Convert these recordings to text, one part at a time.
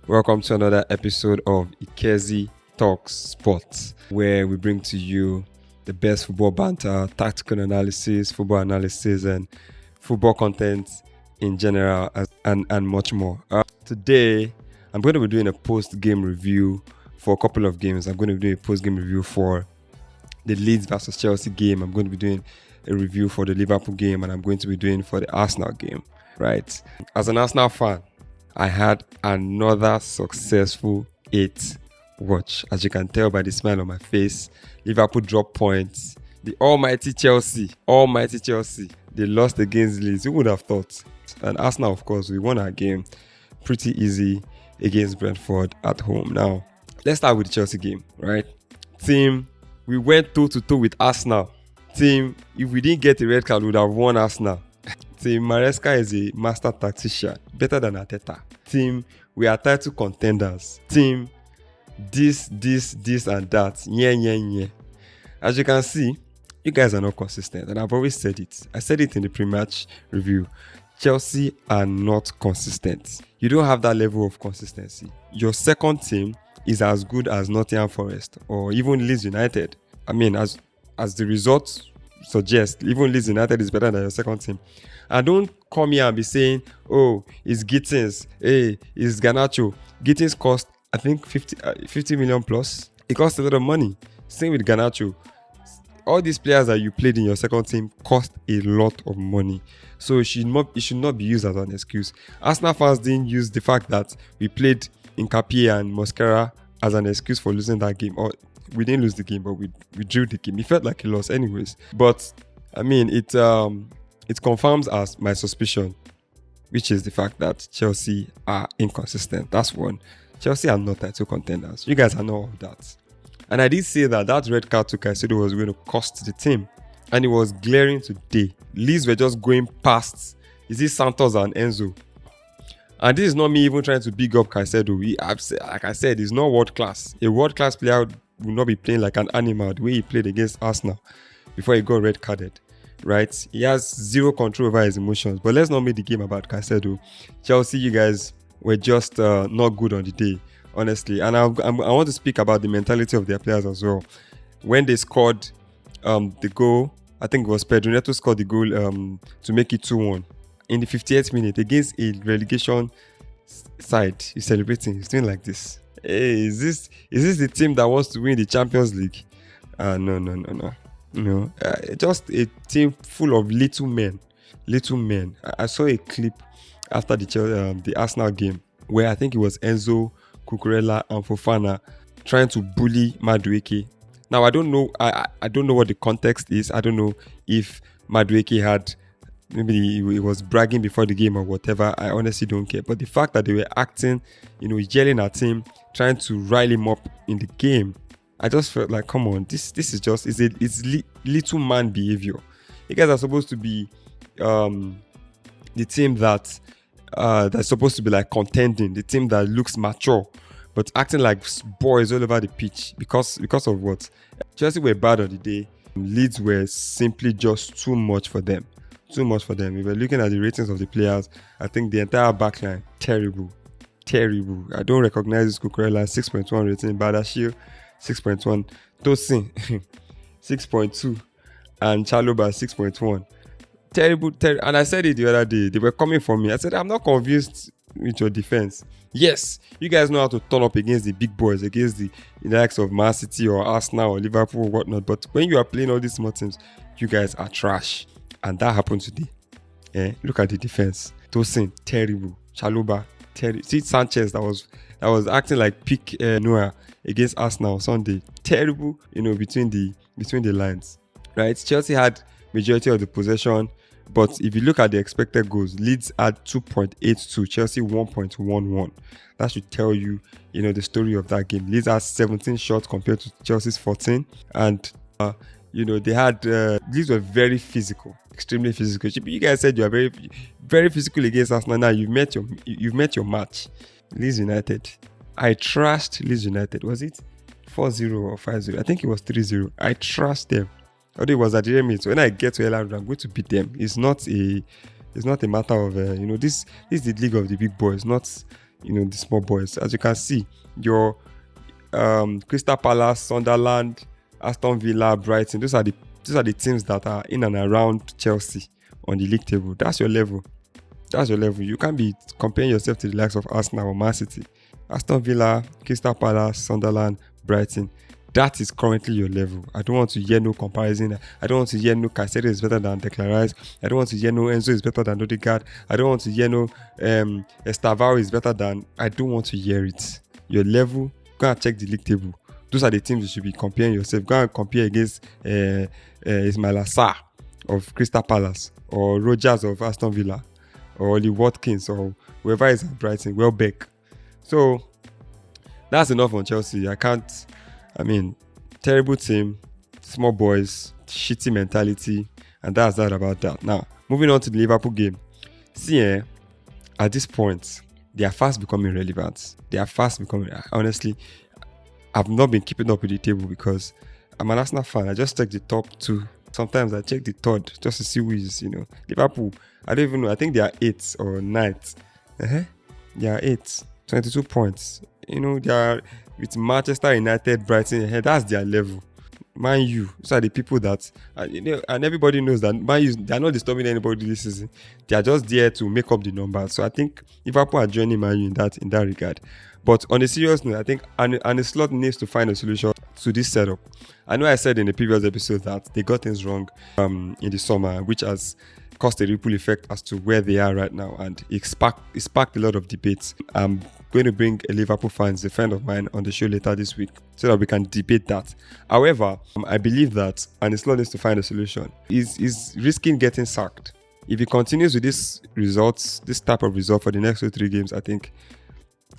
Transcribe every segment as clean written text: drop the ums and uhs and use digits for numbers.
Welcome to another episode of Ikezi Talks Sports, where we bring to you the best football banter, tactical analysis, and football content in general, and much more. Today, I'm going to be doing a post-game review for a couple of games. I'm going to be doing a post-game review for the Leeds versus Chelsea game. I'm going to be doing a review for the Liverpool game, and I'm going to be doing for the Arsenal game, right? As an Arsenal fan, I had another successful 8 watch. As you can tell by the smile on my face, Liverpool dropped points. The almighty Chelsea, they lost against Leeds. Who would have thought? And Arsenal, of course, we won our game pretty easy against Brentford at home. Now, let's start with the Chelsea game, right? Team, we went toe-to-toe with Arsenal. Team, if we didn't get a red card, we would have won Arsenal. Team, Maresca is a master tactician, better than Arteta. Team, we are title contenders. Team, this and that. Yeah. As you can see, you guys are not consistent, and I've always said it. I said it in the pre-match review. Chelsea are not consistent. You don't have that level of consistency. Your second team is as good as Nottingham Forest or even Leeds United. I mean, as the results suggest, even Leeds United is better than your second team. And don't come here and be saying, oh, it's Gittins, hey, it's Garnacho. Gittins cost, I think, 50 million plus. It costs a lot of money. Same with Garnacho. All these players that you played in your second team cost a lot of money. So it should not be used as an excuse. Arsenal fans didn't use the fact that we played Nkapie and Mosquera as an excuse for losing that game. Or we didn't lose the game, but we drew the game. It felt like a loss anyways. But I mean, it confirms as my suspicion, which is the fact that Chelsea are inconsistent. That's one. Chelsea are not title contenders. You guys are not all of that. And I did say that red card to Caicedo was going to cost the team. And it was glaring today. Leeds were just going past. Is it Santos and Enzo? And this is not me even trying to big up Caicedo. Like I said, he's not world class. A world class player will not be playing like an animal the way he played against Arsenal before he got red carded. Right? He has zero control over his emotions. But let's not make the game about Caicedo. Chelsea, you guys were just not good on the day, honestly. And I want to speak about the mentality of their players as well. When they scored the goal, I think it was Pedro Neto scored the goal to make it 2-1 in the 58th minute against a relegation side. He's celebrating. He's doing like this. Hey, is this the team that wants to win the Champions League? No. Just a team full of little men. I saw a clip after the Arsenal game where I think it was Enzo, Cucurella, and Fofana trying to bully Madueke. Now I don't know. I don't know what the context is. I don't know if Madueke had maybe he was bragging before the game or whatever. I honestly don't care. But the fact that they were acting, yelling at him, trying to rile him up in the game, I just felt like, come on, this is just it's little man behavior. You guys are supposed to be the team that's supposed to be like contending, the team that looks mature, but acting like boys all over the pitch because of what? Chelsea were bad on the day. Leeds were simply just too much for them. If we're looking at the ratings of the players, I think the entire backline, terrible. I don't recognize this Cucurella 6.1 rating, Badashir 6.1, Tosin 6.2, and Chaloba 6.1. Terrible. And I said it the other day. They were coming for me. I said, I'm not convinced with your defense. Yes, you guys know how to turn up against the big boys, against the likes of Man City or Arsenal or Liverpool or whatnot. But when you are playing all these small teams, you guys are trash. And that happened today. Look at the defense. Tosin, terrible. Chaloba, terrible. See Sanchez that was acting like peak Noah against Arsenal Sunday. Terrible, between the lines. Right? Chelsea had majority of the possession. But if you look at the expected goals, Leeds had 2.82, Chelsea 1.11. That should tell you, the story of that game. Leeds had 17 shots compared to Chelsea's 14. And, they had, Leeds were very physical, extremely physical. You guys said you are very, very physical against Arsenal. Now you've met your match. Leeds United. I trashed Leeds United. Was it 4-0 or 5-0? I think it was 3-0. I trashed them. Although it was at the Emirates, when I get to Elland, I'm going to beat them. It's not a matter of this is the league of the big boys, not the small boys. As you can see, your Crystal Palace, Sunderland, Aston Villa, Brighton, those are the teams that are in and around Chelsea on the league table. That's your level. You can't be comparing yourself to the likes of Arsenal or Man City. Aston Villa, Crystal Palace, Sunderland, Brighton. That is currently your level. I don't want to hear no comparison. I don't want to hear no Caicedo is better than Declan Rice. I don't want to hear no Enzo is better than Odegaard. I don't want to hear no Estavao is better than. I don't want to hear it. Your level, go and check the league table. Those are the teams you should be comparing yourself. Go and compare against Ismail Assar of Crystal Palace, or Rogers of Aston Villa, or Oli Watkins, or whoever is at Brighton, Welbeck. So that's enough on Chelsea. Terrible team, small boys, shitty mentality, and that's that about that. Now, moving on to the Liverpool game. See, at this point, they are fast becoming relevant. Honestly, I've not been keeping up with the table because I'm an Arsenal fan. I just check the top 2. Sometimes I check the third just to see who is, Liverpool. I don't even know. I think they are 8th or 9th. They are 8th, 22 points. They are with Manchester United, Brighton ahead. That's their level. Man U, those are the people that, and everybody knows that Man U, they are not disturbing anybody this season. They are just there to make up the numbers. So I think Liverpool are joining Man U in that regard. But on a serious note, I think Arne Slot needs to find a solution to this setup. I know I said in the previous episode that they got things wrong in the summer, which has caused a ripple effect as to where they are right now, and it sparked a lot of debates. I'm going to bring a Liverpool fan, a friend of mine, on the show later this week so that we can debate that. However, I believe that Arne Slot needs to find a solution. He's risking getting sacked. If he continues with this type of result for the next 2-3 games, I think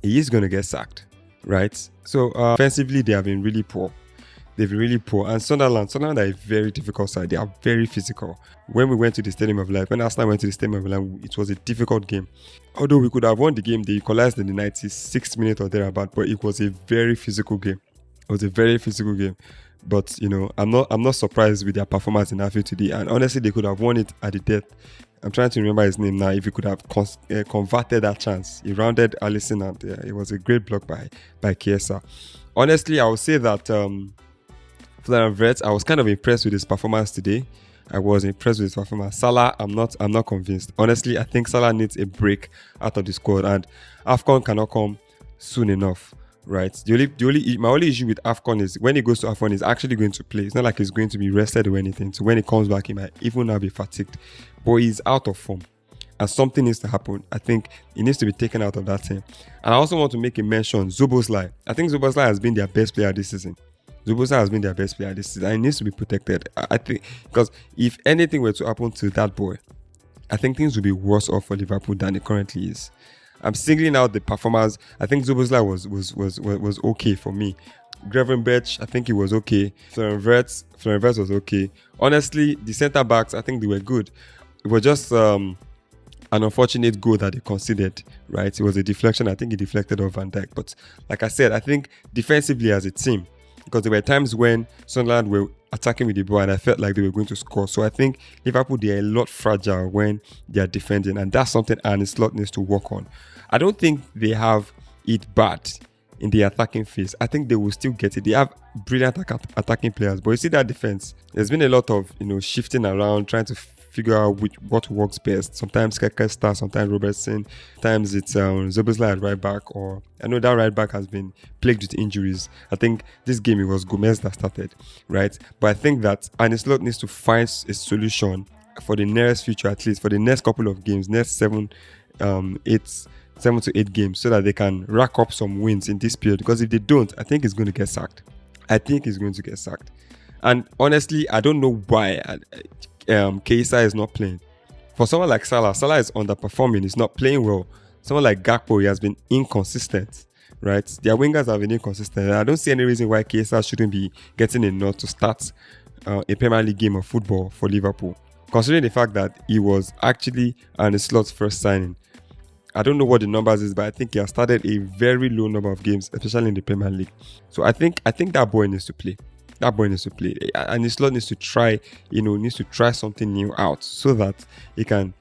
he is going to get sacked, right? So offensively, they have been really poor. And Sunderland are a very difficult side. They are very physical. When we went to the Stadium of Light, when Arsenal went to the Stadium of Light, it was a difficult game. Although we could have won the game, they equalized in the 96th minute or thereabout, but it was a very physical game. But I'm not surprised with their performance in Anfield today. And honestly, they could have won it at the death. I'm trying to remember his name now. If he could have converted that chance, he rounded Alisson, and it was a great block by Chiesa. Honestly, I would say that Florian Wirtz, I was kind of impressed with his performance today. Salah, I'm not convinced. Honestly, I think Salah needs a break out of the squad, and AFCON cannot come soon enough. Right. My only issue with AFCON is when he goes to AFCON, he's actually going to play. It's not like he's going to be rested or anything. So when he comes back, he might even now be fatigued. But he's out of form, and something needs to happen. I think he needs to be taken out of that team. And I also want to make a mention, Szoboszlai. I think Szoboszlai has been their best player this season. And he needs to be protected. I think, because if anything were to happen to that boy, I think things would be worse off for Liverpool than it currently is. I'm singling out the performers. I think Szoboszlai was okay for me. Gravenberch, I think he was okay. Florian Wirtz was okay. Honestly, the centre backs, I think they were good. It was just an unfortunate goal that they conceded, right? It was a deflection. I think he deflected off Van Dijk. But like I said, I think defensively as a team, because there were times when Sunderland were attacking with the ball and I felt like they were going to score. So I think Liverpool, they are a lot fragile when they are defending, and that's something Arne Slot needs to work on. I don't think they have it bad in the attacking phase. I think they will still get it. They have brilliant attacking players, but you see that defense, there's been a lot of shifting around, trying to figure out what works best. Sometimes Keke starts, sometimes Robertson, sometimes it's Szoboszlai at right back, or I know that right back has been plagued with injuries. I think this game it was Gomez that started, right? But I think that Arne Slot needs to find a solution for the nearest future, at least for the next couple of games, next 7 to 8 games, so that they can rack up some wins in this period. Because if they don't, I think he's going to get sacked. And honestly, I don't know why Chiesa is not playing. For someone like Salah is underperforming. He's not playing well. Someone like Gakpo, he has been inconsistent, right? Their wingers have been inconsistent. And I don't see any reason why Chiesa shouldn't be getting a nod to start a Premier League game of football for Liverpool, considering the fact that he was actually Arne Slot's first signing. I don't know what the numbers is, but I think he has started a very low number of games, especially in the Premier League. So I think that boy needs to play. And Slot needs to try something new out, so that he can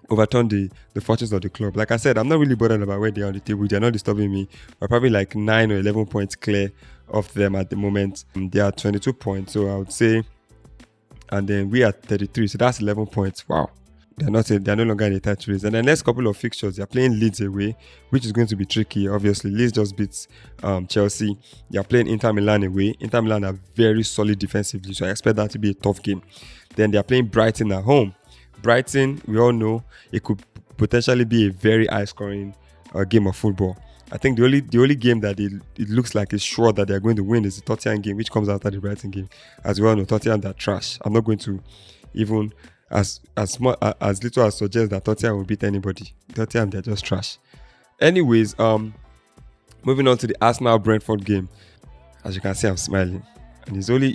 overturn the fortunes of the club. Like I said, I'm not really bothered about where they are on the table. They're not disturbing me. We're probably like 9 or 11 points clear of them at the moment. They are 22 points, so I would say, and then we are 33, so that's 11 points. Wow. They're no longer in the title race. And the next couple of fixtures, they're playing Leeds away, which is going to be tricky. Obviously, Leeds just beats Chelsea. They're playing Inter Milan away. Inter Milan are very solid defensively, so I expect that to be a tough game. Then they're playing Brighton at home. Brighton, we all know, it could potentially be a very high-scoring game of football. I think the only game that it looks like is sure that they're going to win is the Tottenham game, which comes after the Brighton game. As we all know, Tottenham, they're trash. I'm not going to even as little as suggest that Tottenham will beat anybody. Tottenham, they're just trash. Anyways, moving on to the Arsenal Brentford game. As you can see, I'm smiling, and it's only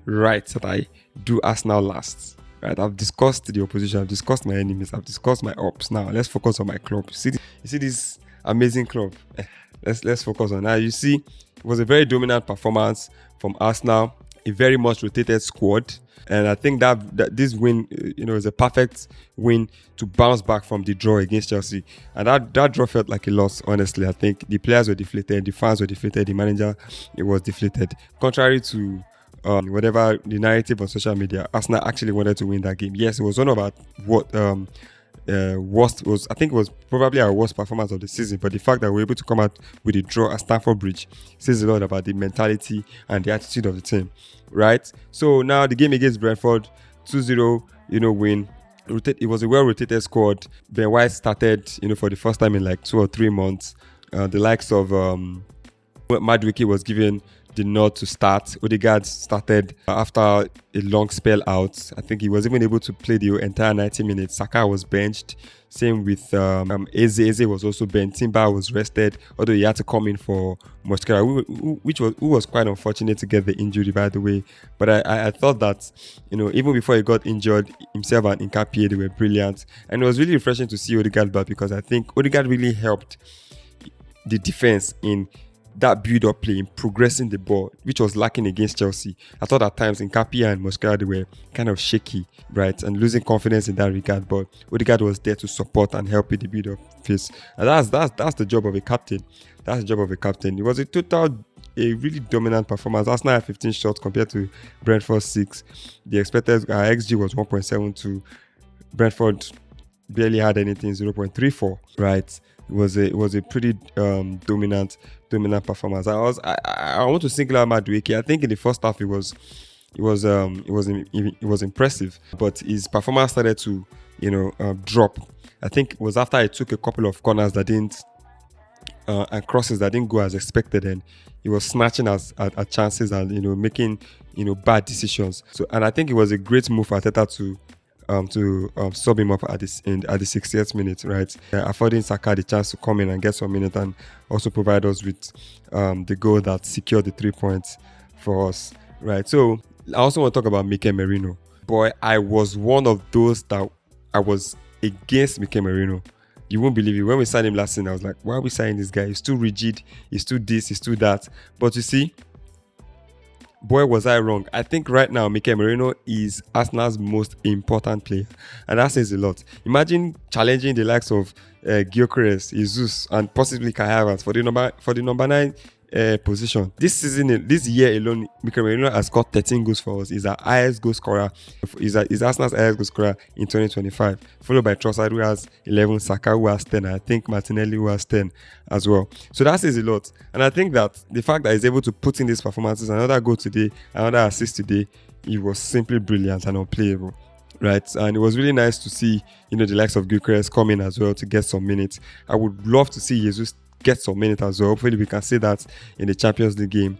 right that I do Arsenal last. Right, I've discussed the opposition, I've discussed my enemies, I've discussed my ups. Now let's focus on my club. You see this amazing club. Let's focus on that. You see, it was a very dominant performance from Arsenal, a very much rotated squad. And I think that this win, is a perfect win to bounce back from the draw against Chelsea. And that draw felt like a loss, honestly. I think the players were deflated, the fans were deflated, the manager was deflated. Contrary to whatever the narrative on social media, Arsenal actually wanted to win that game. Yes, it was one of our worst. I think it was probably our worst performance of the season. But the fact that we were able to come out with a draw at Stamford Bridge says a lot about the mentality and the attitude of the team, right? So now the game against Brentford, 2-0, win. It was a well-rotated squad. Ben White started, for the first time in like 2 or 3 months. The likes of Madueke was given the nod to start. Odegaard started after a long spell out. I think he was even able to play the entire 90 minutes. Saka was benched. Same with Eze. Eze was also benched. Timber was rested, although he had to come in for Mosquera, who was quite unfortunate to get the injury, by the way. But I thought that, even before he got injured, himself and Nkapie, they were brilliant. And it was really refreshing to see Odegaard back, because I think Odegaard really helped the defense in that build-up play, in progressing the ball, which was lacking against Chelsea. I thought at times Nkapie and Mosquera, they were kind of shaky, right, and losing confidence in that regard. But Odegaard was there to support and help with the build-up phase, and that's the job of a captain. That's the job of a captain. It was a really dominant performance. Arsenal had 15 shots compared to Brentford 6. The expected XG was 1.72. Brentford barely had anything, 0.34. Right. It was a pretty dominant performance. I want to single out Madueke. I think in the first half it was impressive, but his performance started to drop. I think it was after I took a couple of corners that didn't and crosses that didn't go as expected, and he was snatching at chances and making bad decisions. So, and I think it was a great move for Arteta to sub him up at the 60th minute, right? Affording Saka the chance to come in and get some minutes and also provide us with the goal that secured the 3 points for us, right? So I also want to talk about Mikel Merino. Boy, I was one of those that I was against Mikel Merino. You won't believe it. When we signed him last season, I was like, why are we signing this guy? He's too rigid. He's too this. He's too that. But you see, boy, was I wrong. I think right now, Mikel Merino is Arsenal's most important player. And that says a lot. Imagine challenging the likes of Gyökeres, Jesus, and possibly Kai Havertz for the number 9 position. This year alone, Mikel Merino has got 13 goals for us. He's our highest goal scorer. He's Arsenal's highest goal scorer in 2025. Followed by Trossard, who has 11, Saka, who has 10, and I think Martinelli, who has 10 as well. So that says a lot. And I think that the fact that he's able to put in these performances, another goal today, another assist today, he was simply brilliant and unplayable. Right, and it was really nice to see, the likes of Gyökeres come in as well to get some minutes. I would love to see Jesus get some minutes as well. Hopefully we can see that in the Champions League game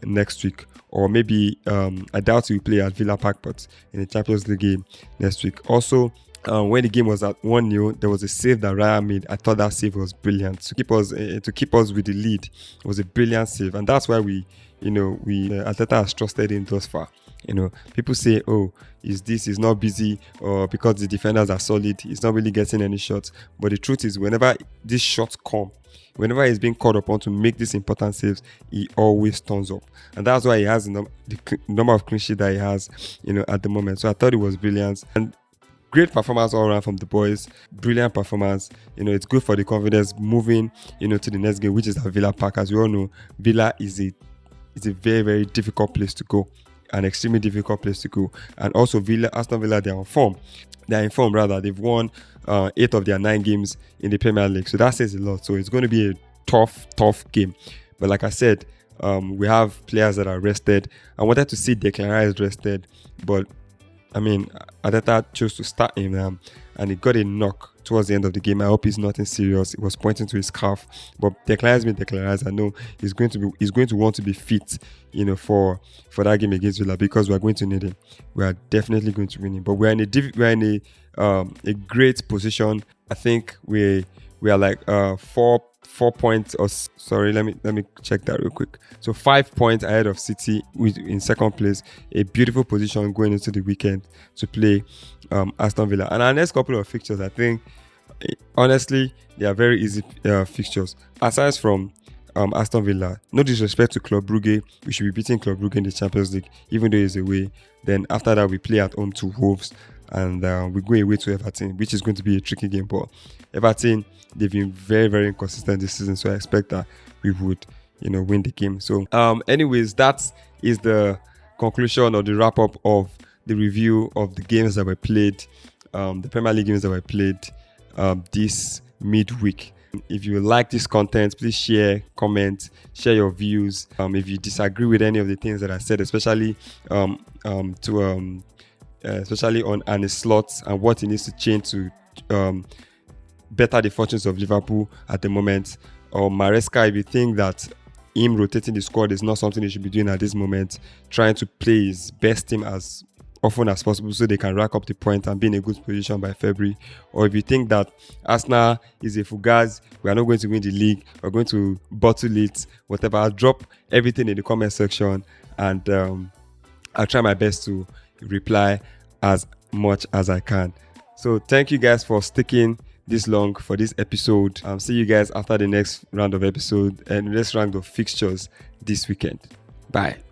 next week, or maybe I doubt he will play at Villa Park, but in the Champions League game next week. Also, when the game was at 1-0, there was a save that Raya made. I thought that save was brilliant to keep us with the lead. It was a brilliant save, and that's why Arteta has trusted him thus far. People say, oh, he's not busy, or because the defenders are solid, he's not really getting any shots. But the truth is, whenever these shots come, whenever he's being called upon to make these important saves, he always turns up. And that's why he has the number of clean sheets that he has, at the moment. So I thought it was brilliant. And great performance all around from the boys. Brilliant performance. It's good for the confidence moving, to the next game, which is at Villa Park. As we all know, Villa is a very, very difficult place to go. An extremely difficult place to go. And also Aston Villa, they're in form. They've won 8 of their 9 games in the Premier League. So that says a lot. So it's going to be a tough game. But like I said, we have players that are rested. I wanted to see Declan Rice rested, but Arteta chose to start him, and he got a knock towards the end of the game. I hope he's nothing serious. It was pointing to his calf, but Declan Rice being Declan Rice, I know he's going to want to be fit, for that game against Villa, because we're going to need him. We are definitely going to win him. But we're in a great position. I think we are like 4 points, or sorry, let me check that real quick. So 5 points ahead of City in second place. A beautiful position going into the weekend to play Aston Villa. And our next couple of fixtures, I think, honestly, they are very easy fixtures. Aside from Aston Villa, no disrespect to Club Brugge, we should be beating Club Brugge in the Champions League, even though it's away. Then after that, we play at home to Wolves, and we go away to Everton, which is going to be a tricky game. But Everton, they've been very, very inconsistent this season, so I expect that we would, win the game. So, anyways, that is the conclusion or the wrap up of the review of the games that were played, the Premier League games that were played this midweek. If you like this content, please share, comment, share your views. If you disagree with any of the things that I said, especially especially on Arne Slot and what he needs to change to better the fortunes of Liverpool at the moment, or Maresca, if you think that him rotating the squad is not something he should be doing at this moment, trying to play his best team as often as possible so they can rack up the point and be in a good position by February, or if you think that Arsenal is a fugaz, we are not going to win the league, we're going to bottle it, whatever, I'll drop everything in the comment section, and I'll try my best to reply as much as I can. So thank you guys for sticking this long for this episode. See you guys after the next round of episode and the next round of fixtures this weekend. Bye.